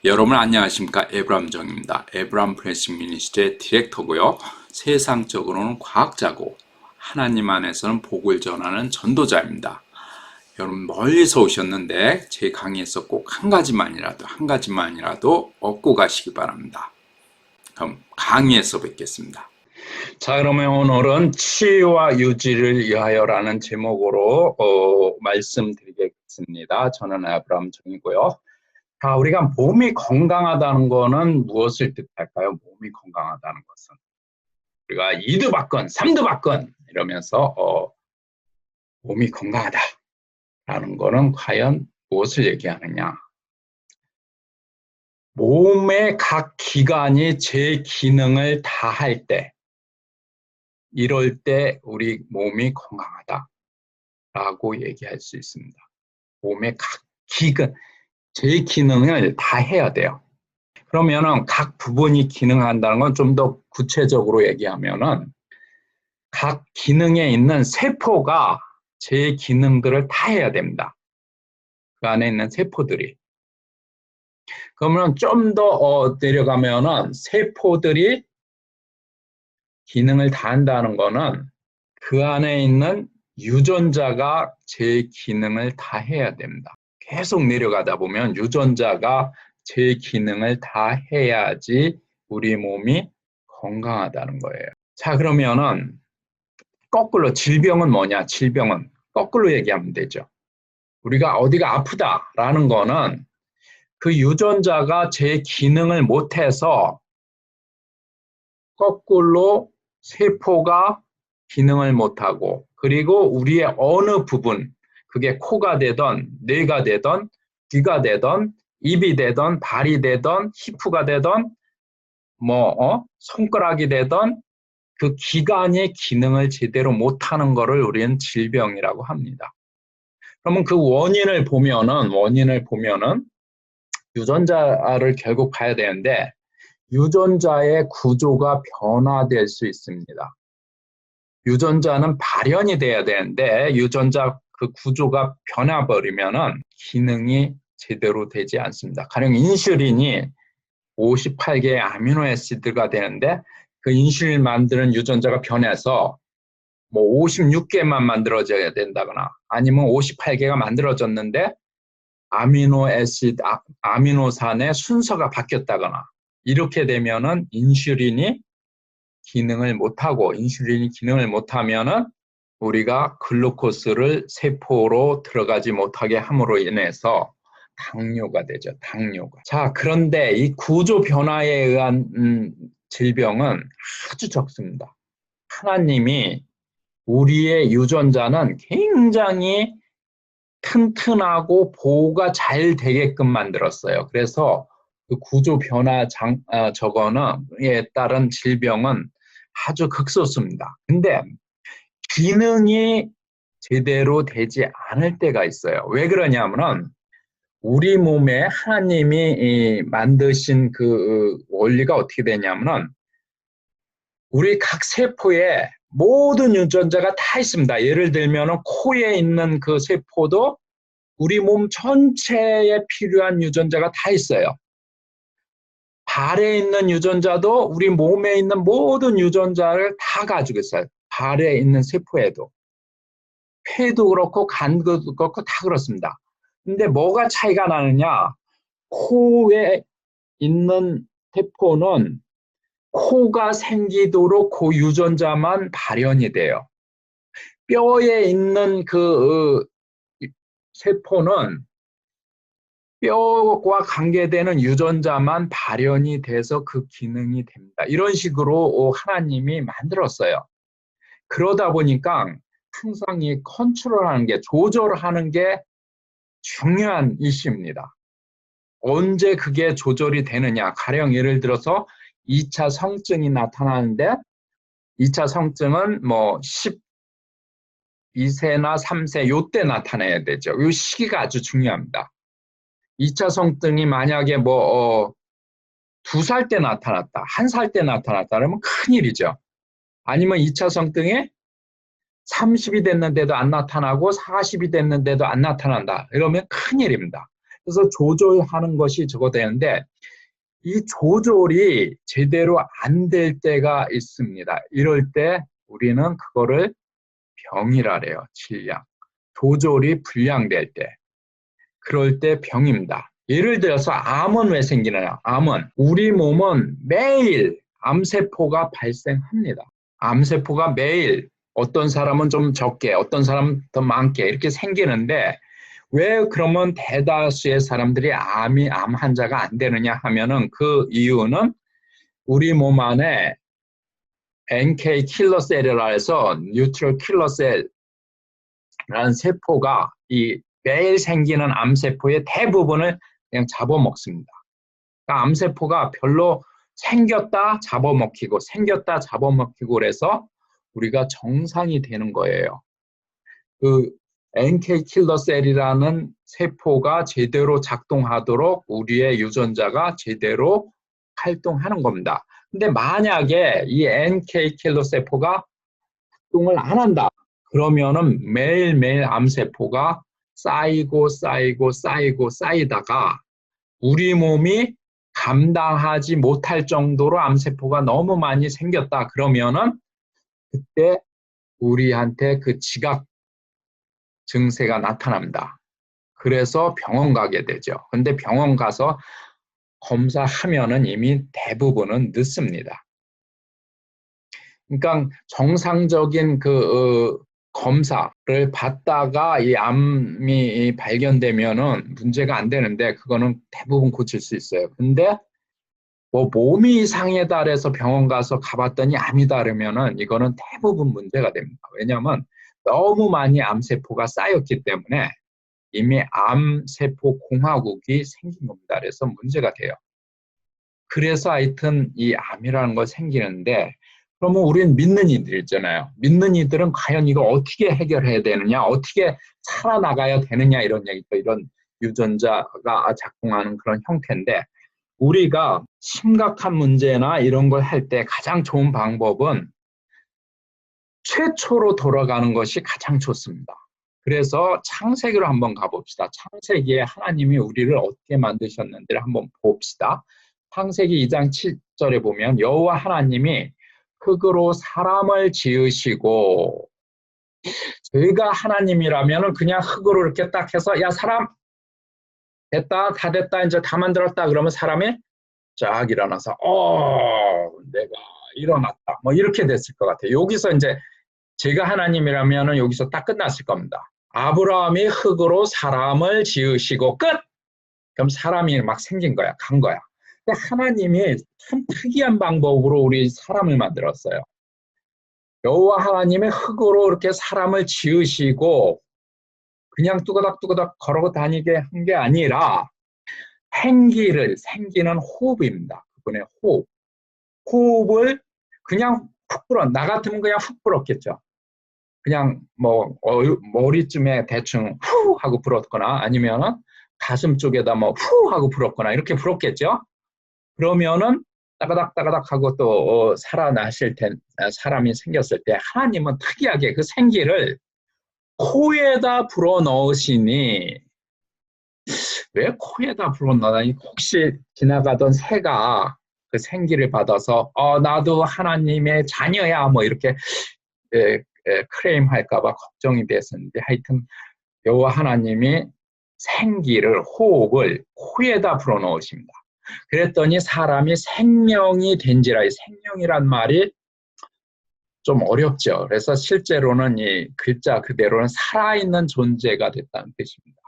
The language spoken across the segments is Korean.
여러분 안녕하십니까? 에브람 정입니다. 에브람 프레싱 미니스트의 디렉터고요. 세상적으로는 과학자고 하나님 안에서는 복을 전하는 전도자입니다. 여러분 멀리서 오셨는데 제 강의에서 꼭 한 가지만이라도 얻고 가시기 바랍니다. 그럼 강의에서 뵙겠습니다. 자, 그러면 오늘은 치유와 유지를 위하여라는 제목으로 말씀드리겠습니다. 저는 에브람 정이고요. 자, 우리가 몸이 건강하다는 거는 무엇을 뜻할까요? 몸이 건강하다는 것은 우리가 2두 받건 3두 받건 이러면서 몸이 건강하다라는 거는 과연 무엇을 얘기하느냐? 몸의 각 기관이 제 기능을 다 할 때, 이럴 때 우리 몸이 건강하다라고 얘기할 수 있습니다. 몸의 각 기관, 제 기능을 다 해야 돼요. 그러면은 각 부분이 기능한다는 건 좀 더 구체적으로 얘기하면은 각 기능에 있는 세포가 제 기능들을 다 해야 됩니다. 그 안에 있는 세포들이. 그러면 좀 더 내려가면은 세포들이 기능을 다 한다는 거는 그 안에 있는 유전자가 제 기능을 다 해야 됩니다. 계속 내려가다 보면 유전자가 제 기능을 다 해야지 우리 몸이 건강하다는 거예요. 자, 그러면은 거꾸로 질병은 뭐냐? 질병은 거꾸로 얘기하면 되죠. 우리가 어디가 아프다라는 거는 그 유전자가 제 기능을 못해서 거꾸로 세포가 기능을 못하고, 그리고 우리의 어느 부분, 그게 코가 되던 뇌가 되던 귀가 되던 입이 되던 발이 되던 히프가 되던 손가락이 되던 그 기관의 기능을 제대로 못하는 것을 우리는 질병이라고 합니다. 그러면 그 원인을 보면은 유전자를 결국 봐야 되는데 유전자의 구조가 변화될 수 있습니다. 유전자는 발현이 돼야 되는데 유전자 그 구조가 변해버리면은 기능이 제대로 되지 않습니다. 가령 인슐린이 58개의 아미노애시드가 되는데 그 인슐린 만드는 유전자가 변해서 56개만 만들어져야 된다거나 아니면 58개가 만들어졌는데 아미노산의 순서가 바뀌었다거나 이렇게 되면은 인슐린이 기능을 못하면은 우리가 글루코스를 세포로 들어가지 못하게 함으로 인해서 당뇨가 되죠. 당뇨가. 자, 그런데 이 구조 변화에 의한 질병은 아주 적습니다. 하나님이 우리의 유전자는 굉장히 튼튼하고 보호가 잘 되게끔 만들었어요. 그래서 그 구조 변화 저거에 따른 질병은 아주 극소수입니다. 근데 기능이 제대로 되지 않을 때가 있어요. 왜 그러냐면은 우리 몸에 하나님이 만드신 그 원리가 어떻게 되냐면은 우리 각 세포에 모든 유전자가 다 있습니다. 예를 들면은 코에 있는 그 세포도 우리 몸 전체에 필요한 유전자가 다 있어요. 발에 있는 유전자도 우리 몸에 있는 모든 유전자를 다 가지고 있어요. 발에 있는 세포에도. 폐도 그렇고 간도 그렇고 다 그렇습니다. 근데 뭐가 차이가 나느냐? 코에 있는 세포는 코가 생기도록 그 유전자만 발현이 돼요. 뼈에 있는 그 세포는 뼈와 관계되는 유전자만 발현이 돼서 그 기능이 됩니다. 이런 식으로 하나님이 만들었어요. 그러다 보니까 항상 이 컨트롤하는 게, 조절하는 게 중요한 이슈입니다. 언제 그게 조절이 되느냐. 가령 예를 들어서 2차 성증이 나타나는데 2차 성증은 12세나 3세 요때 나타나야 되죠. 이 시기가 아주 중요합니다. 2차 성증이 만약에 2살 때 나타났다, 1살 때 나타났다 그러면 큰일이죠. 아니면 2차 성증이 30이 됐는데도 안 나타나고 40이 됐는데도 안 나타난다. 이러면 큰일입니다. 그래서 조절하는 것이 저거 되는데 이 조절이 제대로 안 될 때가 있습니다. 이럴 때 우리는 그거를 병이라 그래요. 질량. 조절이 불량될 때. 그럴 때 병입니다. 예를 들어서 암은 왜 생기느냐? 암은 우리 몸은 매일 암세포가 발생합니다. 암세포가 매일 어떤 사람은 좀 적게 어떤 사람은 더 많게 이렇게 생기는데 왜 그러면 대다수의 사람들이 암 환자가 안 되느냐 하면은 그 이유는 우리 몸 안에 NK 킬러셀이라 해서 뉴트럴 킬러셀 라는 세포가 이 매일 생기는 암세포의 대부분을 그냥 잡아먹습니다. 그러니까 암세포가 별로 생겼다 잡아먹히고 생겼다 잡아먹히고 그래서 우리가 정상이 되는 거예요. 그 NK 킬러 셀이라는 세포가 제대로 작동하도록 우리의 유전자가 제대로 활동하는 겁니다. 근데 만약에 이 NK 킬러 세포가 활동을 안 한다. 그러면은 매일매일 암세포가 쌓이다가 우리 몸이 감당하지 못할 정도로 암세포가 너무 많이 생겼다. 그러면은 그때 우리한테 그 지각 증세가 나타납니다. 그래서 병원 가게 되죠. 근데 병원 가서 검사하면은 이미 대부분은 늦습니다. 그러니까 정상적인 그 검사를 받다가 이 암이 발견되면은 문제가 안 되는데 그거는 대부분 고칠 수 있어요. 근데 뭐 몸이 이상하다 그래서 병원 가서 가봤더니 암이다 그러면은 이거는 대부분 문제가 됩니다. 왜냐하면 너무 많이 암세포가 쌓였기 때문에 이미 암세포 공화국이 생긴 겁니다. 그래서 문제가 돼요. 그래서 하여튼 이 암이라는 거 생기는데 그러면 우리는 믿는 이들 있잖아요. 믿는 이들은 과연 이거 어떻게 해결해야 되느냐, 어떻게 살아나가야 되느냐 이런 얘기죠. 이런 유전자가 작동하는 그런 형태인데 우리가 심각한 문제나 이런 걸 할 때 가장 좋은 방법은 최초로 돌아가는 것이 가장 좋습니다. 그래서 창세기로 한번 가봅시다. 창세기에 하나님이 우리를 어떻게 만드셨는지를 한번 봅시다. 창세기 2장 7절에 보면 여호와 하나님이 흙으로 사람을 지으시고 저희가 하나님이라면 그냥 흙으로 이렇게 딱 해서 야 사람 됐다 다 됐다 이제 다 만들었다 그러면 사람이 쫙 일어나서 내가 일어났다 뭐 이렇게 됐을 것 같아요. 여기서 이제 제가 하나님이라면 여기서 딱 끝났을 겁니다. 아브라함이 흙으로 사람을 지으시고 끝! 그럼 사람이 막 생긴 거야. 간 거야. 근데 하나님이 참 특이한 방법으로 우리 사람을 만들었어요. 여호와 하나님의 흙으로 이렇게 사람을 지으시고 그냥 뚜거닥뚜거닥 걸어 다니게 한 게 아니라 생기는 호흡입니다. 그분의 호흡. 호흡을 그냥 훅 불어. 나 같으면 그냥 훅 불었겠죠. 그냥 뭐 머리쯤에 대충 후 하고 불었거나 아니면은 가슴 쪽에다 뭐 후 하고 불었거나 이렇게 불었겠죠. 그러면은 따가닥 하고 또 살아나실 때 사람이 생겼을 때 하나님은 특이하게 그 생기를 코에다 불어 넣으시니 왜 코에다 불어 넣으니 혹시 지나가던 새가 그 생기를 받아서 나도 하나님의 자녀야 뭐 이렇게 크레임 할까봐 걱정이 됐었는데 하여튼 여호와 하나님이 생기를 호흡을 코에다 불어넣으십니다. 그랬더니 사람이 생명이 된지라. 생명이란 말이 좀 어렵죠. 그래서 실제로는 이 글자 그대로는 살아있는 존재가 됐다는 뜻입니다.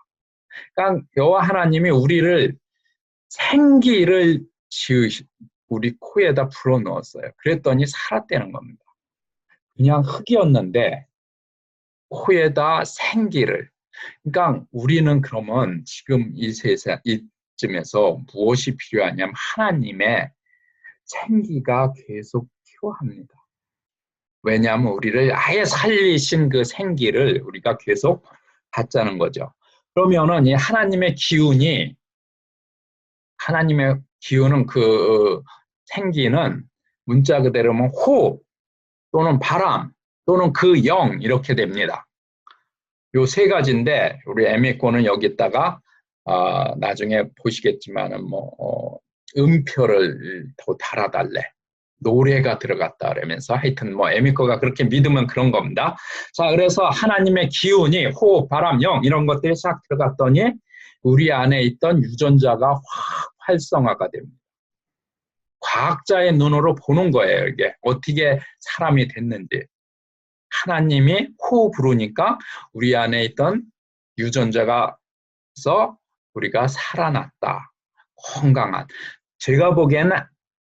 그러니까 여호와 하나님이 우리를 생기를 우리 코에다 불어넣었어요. 그랬더니 살았다는 겁니다. 그냥 흙이었는데 코에다 생기를. 그러니까 우리는 그러면 지금 이 세상 이쯤에서 무엇이 필요하냐면 하나님의 생기가 계속 필요합니다. 왜냐하면 우리를 아예 살리신 그 생기를 우리가 계속 받자는 거죠. 그러면은 이 하나님의 기운은 그 생기는 문자 그대로면 호흡 또는 바람 또는 그 영 이렇게 됩니다. 요 세 가지인데 우리 에미코는 여기다가 나중에 보시겠지만은 음표를 더 달아달래. 노래가 들어갔다 그러면서 하여튼 에미코가 그렇게 믿으면 그런 겁니다. 자, 그래서 하나님의 기운이 호흡, 바람, 영 이런 것들이 싹 들어갔더니 우리 안에 있던 유전자가 확 활성화가 됩니다. 과학자의 눈으로 보는 거예요. 이게 어떻게 사람이 됐는지. 하나님이 호흡 부르니까 우리 안에 있던 유전자가 서 우리가 살아났다. 건강한. 제가 보기에는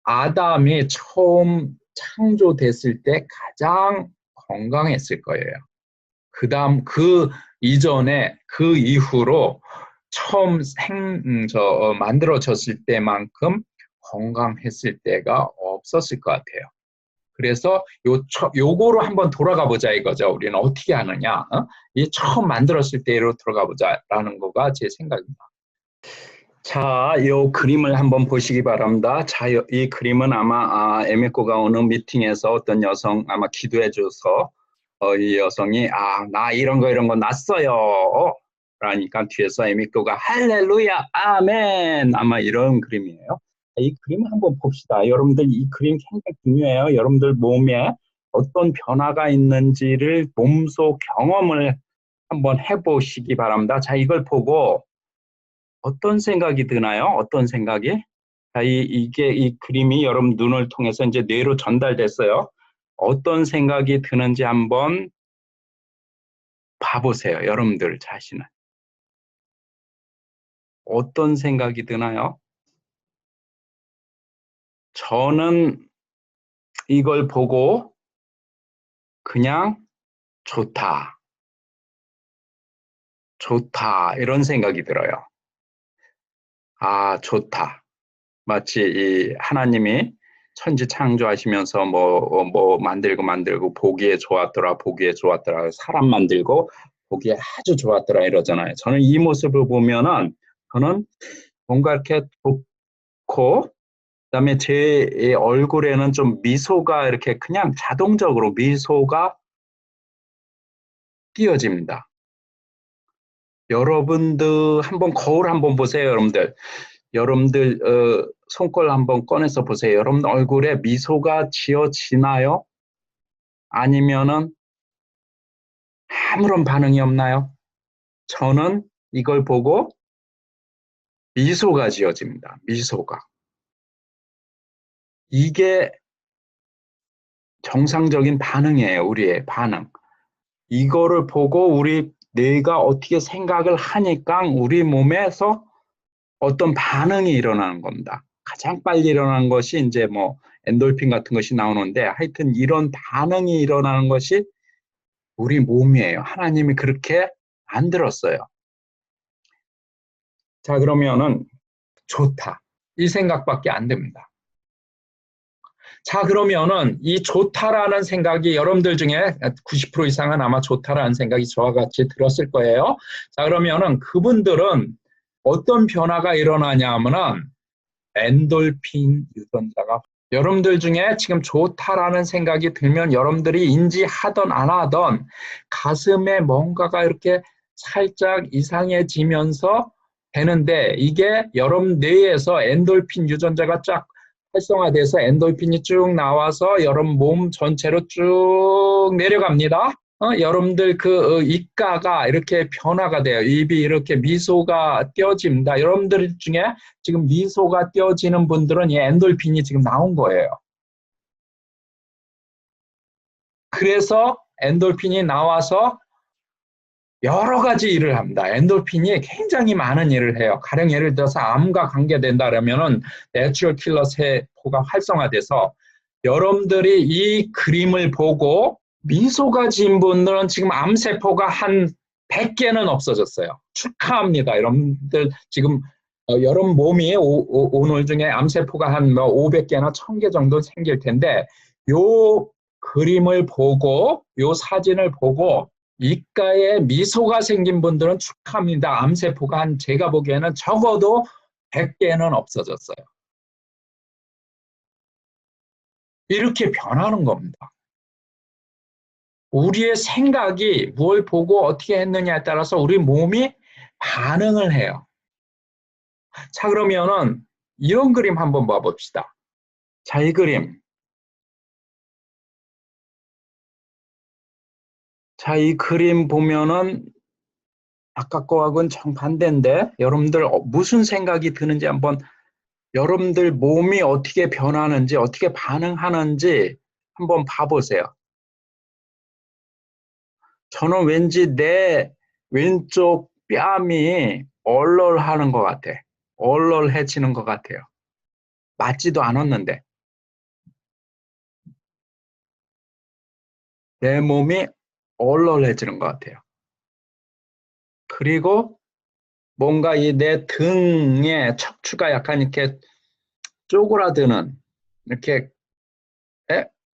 아담이 처음 창조됐을 때 가장 건강했을 거예요. 그다음 그 이전에 그 이후로 처음 만들어졌을 때만큼 건강했을 때가 없었을 것 같아요. 그래서 요거로 한번 돌아가 보자 이거죠. 우리는 어떻게 하느냐. 이 처음 만들었을 때로 들어가 보자라는 거가 제 생각입니다. 자, 이 그림을 한번 보시기 바랍니다. 자, 이 그림은 아마 에미코가 오는 미팅에서 어떤 여성 아마 기도해 줘서 이 여성이 나 이런 거 났어요. 그러니까 뒤에서 에미코가 할렐루야 아멘 아마 이런 그림이에요. 이 그림 한번 봅시다. 여러분들 이 그림 굉장히 중요해요. 여러분들 몸에 어떤 변화가 있는지를 몸소 경험을 한번 해보시기 바랍니다. 자, 이걸 보고 어떤 생각이 드나요? 어떤 생각이? 자, 이 그림이 여러분 눈을 통해서 이제 뇌로 전달됐어요. 어떤 생각이 드는지 한번 봐보세요. 여러분들 자신은. 어떤 생각이 드나요? 저는 이걸 보고 그냥 좋다. 좋다. 이런 생각이 들어요. 좋다. 마치 이 하나님이 천지 창조하시면서 만들고 보기에 좋았더라. 사람 만들고 보기에 아주 좋았더라 이러잖아요. 저는 이 모습을 보면은 저는 뭔가 이렇게 좋고 그다음에 제 얼굴에는 좀 미소가 이렇게 그냥 자동적으로 미소가 띄어집니다. 여러분들 한번 거울 한번 보세요, 여러분들. 여러분들 손걸 한번 꺼내서 보세요. 여러분 얼굴에 미소가 지어지나요? 아니면은 아무런 반응이 없나요? 저는 이걸 보고 미소가 지어집니다. 미소가. 이게 정상적인 반응이에요. 우리의 반응. 이거를 보고 우리 뇌가 어떻게 생각을 하니까 우리 몸에서 어떤 반응이 일어나는 겁니다. 가장 빨리 일어나는 것이 이제 엔돌핀 같은 것이 나오는데 하여튼 이런 반응이 일어나는 것이 우리 몸이에요. 하나님이 그렇게 만들었어요. 자, 그러면은 좋다. 이 생각밖에 안 됩니다. 자, 그러면은 이 좋다라는 생각이 여러분들 중에 90% 이상은 아마 좋다라는 생각이 저와 같이 들었을 거예요. 자, 그러면은 그분들은 어떤 변화가 일어나냐 하면은 엔돌핀 유전자가 여러분들 중에 지금 좋다라는 생각이 들면 여러분들이 인지하던 안 하던 가슴에 뭔가가 이렇게 살짝 이상해지면서 되는데 이게 여러분 뇌에서 엔돌핀 유전자가 쫙 활성화돼서 엔돌핀이 쭉 나와서 여러분 몸 전체로 쭉 내려갑니다. 여러분들 입가가 이렇게 변화가 돼요. 입이 이렇게 미소가 띄어집니다. 여러분들 중에 지금 미소가 띄어지는 분들은 이 엔돌핀이 지금 나온 거예요. 그래서 엔돌핀이 나와서 여러 가지 일을 합니다. 엔돌핀이 굉장히 많은 일을 해요. 가령 예를 들어서 암과 관계된다면은 내추럴 킬러 세포가 활성화돼서 여러분들이 이 그림을 보고 미소가 지은 분들은 지금 암세포가 한 100개는 없어졌어요. 축하합니다. 여러분들 지금 여러분 몸이 오늘 중에 암세포가 한 500개나 1000개 정도 생길 텐데 요 그림을 보고 요 사진을 보고 입가에 미소가 생긴 분들은 축하합니다. 암세포가 제가 보기에는 적어도 100개는 없어졌어요. 이렇게 변하는 겁니다. 우리의 생각이 뭘 보고 어떻게 했느냐에 따라서 우리 몸이 반응을 해요. 자, 그러면은 이런 그림 한번 봐봅시다. 자, 이 그림. 자, 이 그림 보면은 아까 거하고는 정반대인데 여러분들 무슨 생각이 드는지 한번 여러분들 몸이 어떻게 변하는지 어떻게 반응하는지 한번 봐보세요. 저는 왠지 내 왼쪽 뺨이 얼얼하는 것 같아. 얼얼해지는 것 같아요. 맞지도 않았는데 내 몸이 얼얼해지는 것 같아요. 그리고 뭔가 이 내 등에 척추가 약간 이렇게 쪼그라드는 이렇게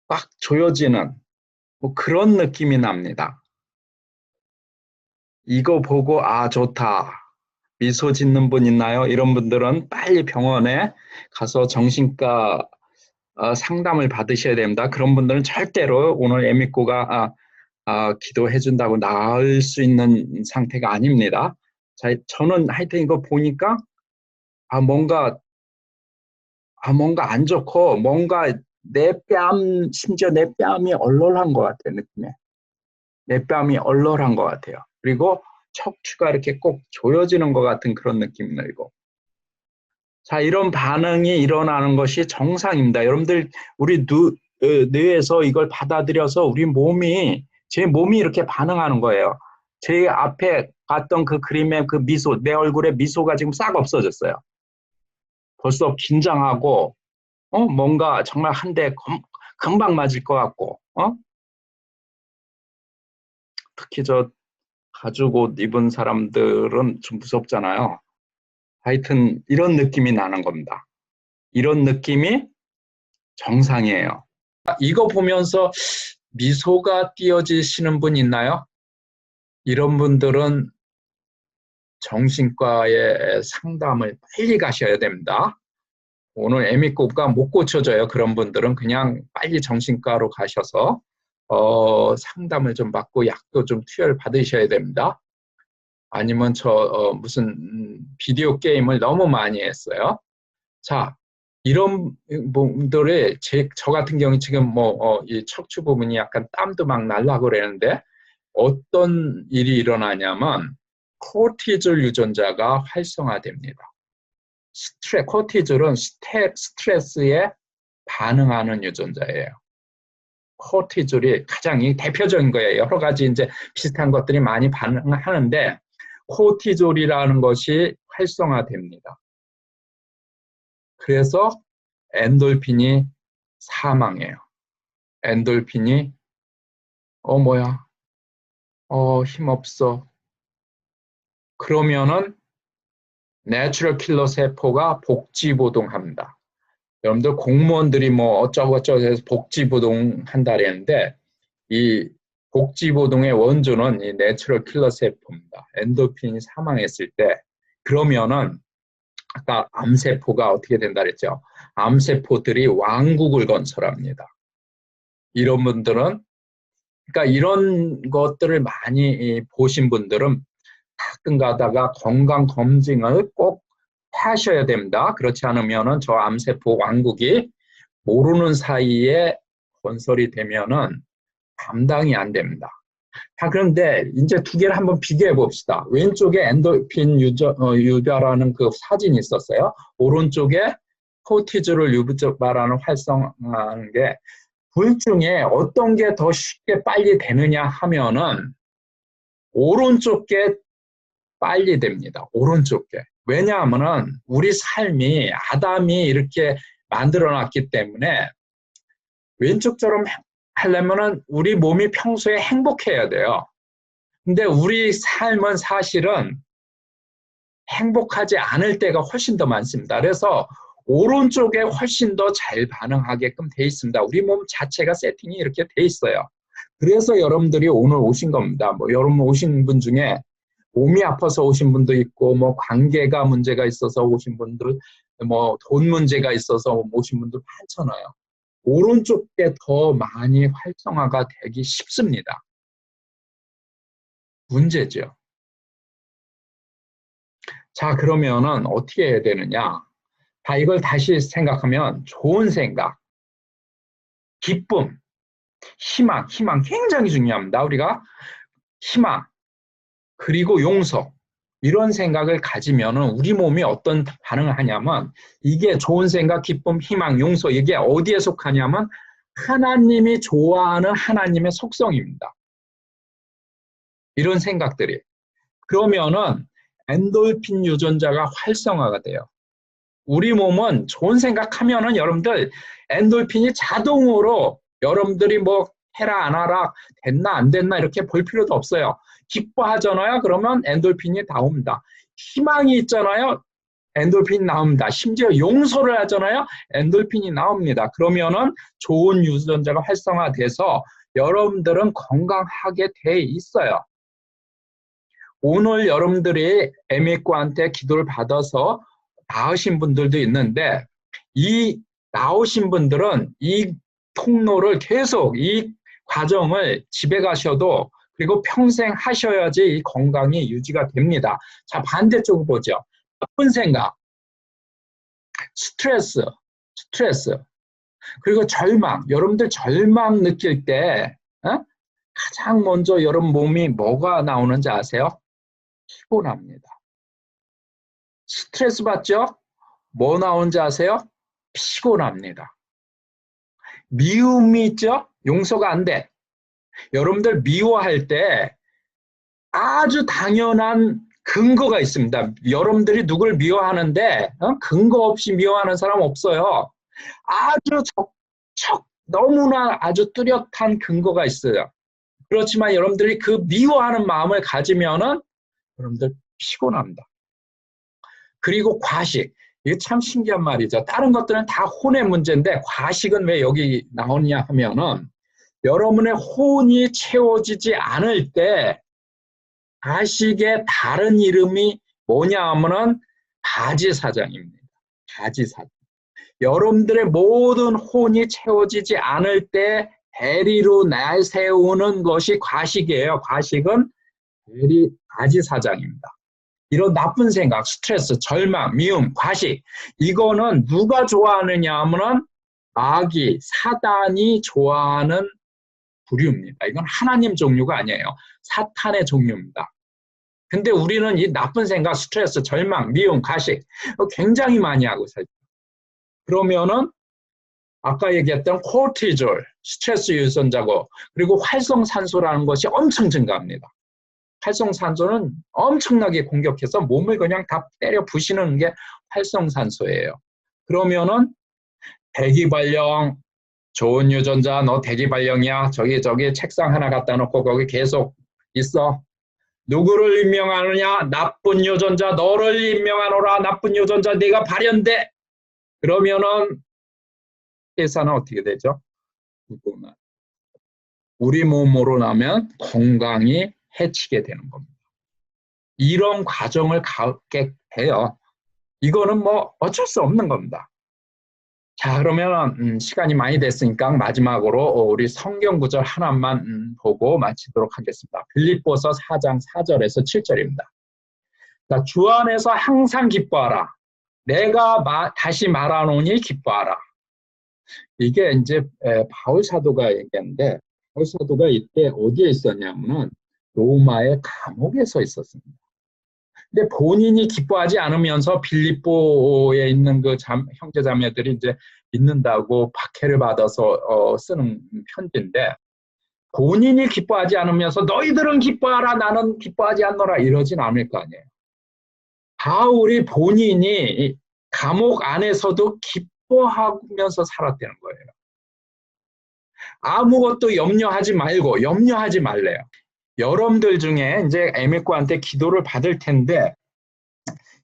꽉 조여지는 뭐 그런 느낌이 납니다. 이거 보고 아 좋다. 미소 짓는 분 있나요? 이런 분들은 빨리 병원에 가서 정신과 상담을 받으셔야 됩니다. 그런 분들은 절대로 오늘 에미코가 기도해 준다고 나을 수 있는 상태가 아닙니다. 자, 저는 하여튼 이거 보니까 뭔가 뭔가 안 좋고 뭔가 내 뺨, 심지어 내 뺨이 얼얼한 것 같아요, 느낌에. 내 뺨이 얼얼한 것 같아요. 그리고 척추가 이렇게 꼭 조여지는 것 같은 그런 느낌이 들고. 자, 이런 반응이 일어나는 것이 정상입니다. 여러분들, 우리 뇌에서 이걸 받아들여서 제 몸이 이렇게 반응하는 거예요. 제 앞에 봤던 그 그림의 그 미소, 내 얼굴에 미소가 지금 싹 없어졌어요. 벌써 긴장하고, 뭔가 정말 한 대 금방 맞을 것 같고, 특히 저 가죽 옷 입은 사람들은 좀 무섭잖아요. 하여튼 이런 느낌이 나는 겁니다. 이런 느낌이 정상이에요. 이거 보면서 미소가 띄어지시는 분 있나요? 이런 분들은 정신과에 상담을 빨리 가셔야 됩니다. 오늘 에미코가 못 고쳐져요. 그런 분들은 그냥 빨리 정신과로 가셔서 상담을 좀 받고 약도 좀 투여를 받으셔야 됩니다. 아니면 무슨 비디오 게임을 너무 많이 했어요. 자, 이런 분들의 저 같은 경우 지금 이 척추 부분이 약간 땀도 막 날라고 그러는데 어떤 일이 일어나냐면 코르티졸 유전자가 활성화됩니다. 코르티졸은 스트레스에 반응하는 유전자예요. 코르티졸이 가장 대표적인 거예요. 여러 가지 이제 비슷한 것들이 많이 반응하는데 코르티졸이라는 것이 활성화됩니다. 그래서 엔돌핀이 사망해요. 엔돌핀이 뭐야? 힘없어. 그러면은 내추럴 킬러 세포가 복지보동합니다. 여러분들 공무원들이 뭐 어쩌고저쩌고 해서 복지보동 한다랬는데 이 복지보동의 원조는 이 내추럴 킬러 세포입니다. 엔도핀이 사망했을 때 그러면은 아까 암세포가 어떻게 된다 그랬죠? 암세포들이 왕국을 건설합니다. 이런 분들은 그러니까 이런 것들을 많이 보신 분들은 가끔 가다가 건강검진을 꼭 하셔야 됩니다. 그렇지 않으면 저 암세포 왕국이 모르는 사이에 건설이 되면은 감당이 안 됩니다. 그런데 이제 두 개를 한번 비교해 봅시다. 왼쪽에 엔도핀 유발하는 그 사진이 있었어요. 오른쪽에 코르티졸을 유발하는 활성화하는 게 둘 중에 어떤 게 더 쉽게 빨리 되느냐 하면은 오른쪽 게 빨리 됩니다. 오른쪽 게. 왜냐하면은 우리 삶이 아담이 이렇게 만들어놨기 때문에 왼쪽처럼 하려면은 우리 몸이 평소에 행복해야 돼요. 근데 우리 삶은 사실은 행복하지 않을 때가 훨씬 더 많습니다. 그래서 오른쪽에 훨씬 더 잘 반응하게끔 돼 있습니다. 우리 몸 자체가 세팅이 이렇게 돼 있어요. 그래서 여러분들이 오늘 오신 겁니다. 뭐 여러분 오신 분 중에 몸이 아파서 오신 분도 있고, 뭐 관계가 문제가 있어서 오신 분들, 뭐 돈 문제가 있어서 오신 분들 많잖아요. 오른쪽에 더 많이 활성화가 되기 쉽습니다. 문제죠. 자, 그러면은 어떻게 해야 되느냐? 자, 이걸 다시 생각하면 좋은 생각, 기쁨, 희망 굉장히 중요합니다. 우리가 희망, 그리고 용서, 이런 생각을 가지면은 우리 몸이 어떤 반응을 하냐면 이게 좋은 생각, 기쁨, 희망, 용서 이게 어디에 속하냐면 하나님이 좋아하는 하나님의 속성입니다. 이런 생각들이. 그러면은 엔돌핀 유전자가 활성화가 돼요. 우리 몸은 좋은 생각하면은 여러분들 엔돌핀이 자동으로 여러분들이 뭐 해라 안 하라 됐나 안 됐나 이렇게 볼 필요도 없어요. 기뻐하잖아요. 그러면 엔돌핀이 나옵니다. 희망이 있잖아요. 엔돌핀이 나옵니다. 심지어 용서를 하잖아요. 엔돌핀이 나옵니다. 그러면은 좋은 유전자가 활성화돼서 여러분들은 건강하게 돼 있어요. 오늘 여러분들이 애미과한테 기도를 받아서 나으신 분들도 있는데 이 나오신 분들은 이 통로를 계속 이 과정을 집에 가셔도 그리고 평생 하셔야지 이 건강이 유지가 됩니다. 자, 반대쪽을 보죠. 나쁜 생각, 스트레스, 그리고 절망. 여러분들 절망 느낄 때 가장 먼저 여러분 몸이 뭐가 나오는지 아세요? 피곤합니다. 스트레스 받죠? 뭐 나오는지 아세요? 피곤합니다. 미움이 있죠? 용서가 안 돼. 여러분들 미워할 때 아주 당연한 근거가 있습니다. 여러분들이 누굴 미워하는데 근거 없이 미워하는 사람 없어요. 아주 너무나 아주 뚜렷한 근거가 있어요. 그렇지만 여러분들이 그 미워하는 마음을 가지면은 여러분들 피곤합니다. 그리고 과식. 이게 참 신기한 말이죠. 다른 것들은 다 혼의 문제인데 과식은 왜 여기 나오냐 하면은 여러분의 혼이 채워지지 않을 때 과식의 다른 이름이 뭐냐 하면은 바지사장입니다. 바지사장. 여러분들의 모든 혼이 채워지지 않을 때 대리로 내세우는 것이 과식이에요. 과식은 바지사장입니다. 이런 나쁜 생각, 스트레스, 절망, 미움, 과식 이거는 누가 좋아하느냐 하면 마귀, 사단이 좋아하는 부류입니다. 이건 하나님 종류가 아니에요. 사탄의 종류입니다. 근데 우리는 이 나쁜 생각, 스트레스, 절망, 미움, 과식 굉장히 많이 하고 살죠. 그러면은 아까 얘기했던 코르티졸, 스트레스 유전자고 그리고 활성산소라는 것이 엄청 증가합니다. 활성산소는 엄청나게 공격해서 몸을 그냥 다 때려 부시는 게 활성산소예요. 그러면은 대기발령, 좋은 유전자, 너 대기발령이야. 저기 책상 하나 갖다 놓고 거기 계속 있어. 누구를 임명하느냐? 나쁜 유전자, 너를 임명하노라. 나쁜 유전자, 네가 발현돼. 그러면은 계산은 어떻게 되죠? 우리 몸으로 나면 건강이 해치게 되는 겁니다. 이런 과정을 갖게 돼요. 이거는 뭐 어쩔 수 없는 겁니다. 자, 그러면 시간이 많이 됐으니까 마지막으로 우리 성경 구절 하나만 보고 마치도록 하겠습니다. 빌립보서 4장 4절에서 7절입니다. 자, 주 안에서 항상 기뻐하라. 내가 다시 말하노니 기뻐하라. 이게 이제 바울 사도가 얘기했는데 바울 사도가 이때 어디에 있었냐면은 로마의 감옥에서 있었습니다. 근데 본인이 기뻐하지 않으면서 빌립보에 있는 그 형제 자매들이 이제 있는다고 박해를 받아서 쓰는 편지인데 본인이 기뻐하지 않으면서 너희들은 기뻐하라 나는 기뻐하지 않노라 이러진 않을 거 아니에요. 바울이 본인이 감옥 안에서도 기뻐하면서 살았다는 거예요. 아무것도 염려하지 말래요. 여러분들 중에 이제 에메코한테 기도를 받을 텐데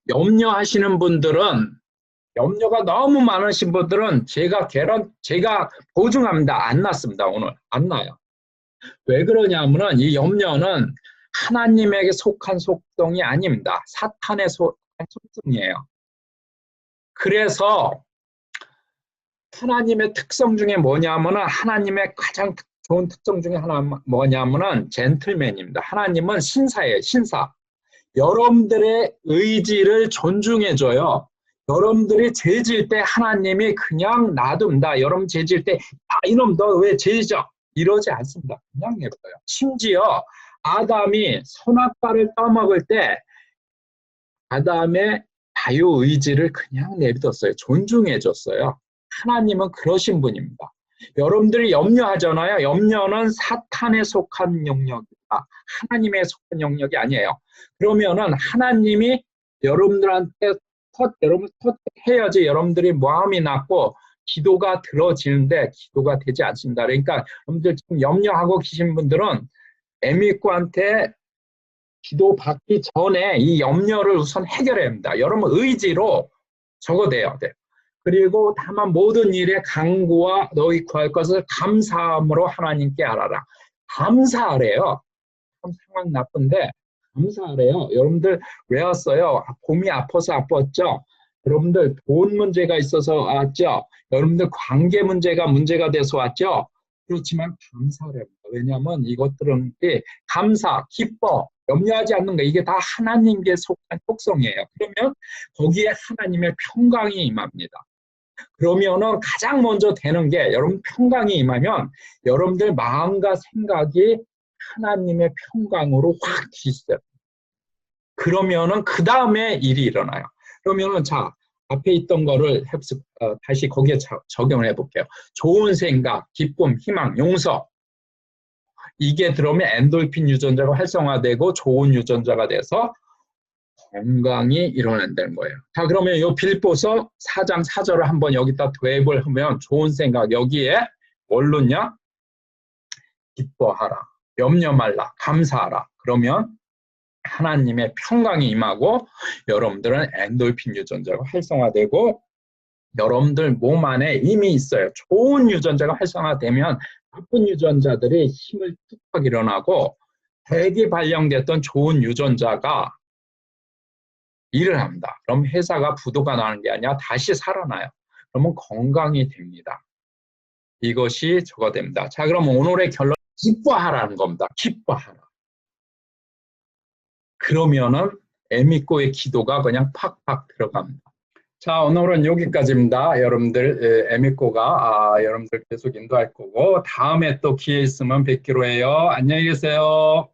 염려하시는 분들은 염려가 너무 많으신 분들은 제가 보증합니다. 안 났습니다. 오늘 안 나요. 왜 그러냐면은 이 염려는 하나님에게 속한 속성이 아닙니다. 사탄의 속한 속성이에요. 그래서 하나님의 특성 중에 뭐냐면은 하나님의 가장 좋은 특성 중에 하나 뭐냐면은 젠틀맨입니다. 하나님은 신사예요. 신사. 여러분들의 의지를 존중해줘요. 여러분들이 죄질 때 하나님이 그냥 놔둔다. 여러분 죄질 때 이놈 너 왜 죄져? 이러지 않습니다. 그냥 내버려요. 심지어 아담이 선악과를 따먹을 때 아담의 자유의지를 그냥 내비뒀어요. 존중해줬어요. 하나님은 그러신 분입니다. 여러분들이 염려하잖아요. 염려는 사탄에 속한 영역이다. 하나님에 속한 영역이 아니에요. 그러면은 하나님이 여러분들한테 여러분 터해야지 여러분들이 마음이 낫고 기도가 들어지는데 기도가 되지 않습니다. 그러니까 여러분들 지금 염려하고 계신 분들은 에미코한테 기도 받기 전에 이 염려를 우선 해결해야 합니다. 여러분 의지로 적어내야 돼요. 그리고 다만 모든 일에 간구와 너희 구할 것을 감사함으로 하나님께 알아라. 감사하래요. 참 상황 나쁜데 감사하래요. 여러분들 왜 왔어요? 몸이 아파서 아팠죠? 여러분들 돈 문제가 있어서 왔죠? 여러분들 관계 문제가 돼서 왔죠? 그렇지만 감사를 합니다. 왜냐하면 이것들은 감사, 기뻐, 염려하지 않는 거 이게 다 하나님께 속한 속성이에요. 그러면 거기에 하나님의 평강이 임합니다. 그러면은 가장 먼저 되는 게 여러분 평강이 임하면 여러분들 마음과 생각이 하나님의 평강으로 확 뒤집어요. 그러면은 그 다음에 일이 일어나요. 그러면은 자 앞에 있던 거를 다시 거기에 적용을 해볼게요. 좋은 생각, 기쁨, 희망, 용서 이게 들어오면 엔돌핀 유전자가 활성화되고 좋은 유전자가 돼서 건강이 일어난다는 거예요. 자 그러면 이 빌보서 4장 4절을 한번 여기다 도입을 하면 좋은 생각 여기에 뭘 넣냐? 기뻐하라, 염려 말라, 감사하라. 그러면 하나님의 평강이 임하고 여러분들은 엔돌핀 유전자가 활성화되고 여러분들 몸 안에 이미 있어요. 좋은 유전자가 활성화되면 나쁜 유전자들이 힘을 뚝뚝 일어나고 대기 발령됐던 좋은 유전자가 일을 합니다. 그럼 회사가 부도가 나는 게 아니라 다시 살아나요. 그러면 건강이 됩니다. 이것이 저거 됩니다. 자, 그럼 오늘의 결론 기뻐하라는 겁니다. 기뻐하라. 그러면은 에미꼬의 기도가 그냥 팍팍 들어갑니다. 자, 오늘은 여기까지입니다. 여러분들 에미꼬가 여러분들 계속 인도할 거고 다음에 또 기회 있으면 뵙기로 해요. 안녕히 계세요.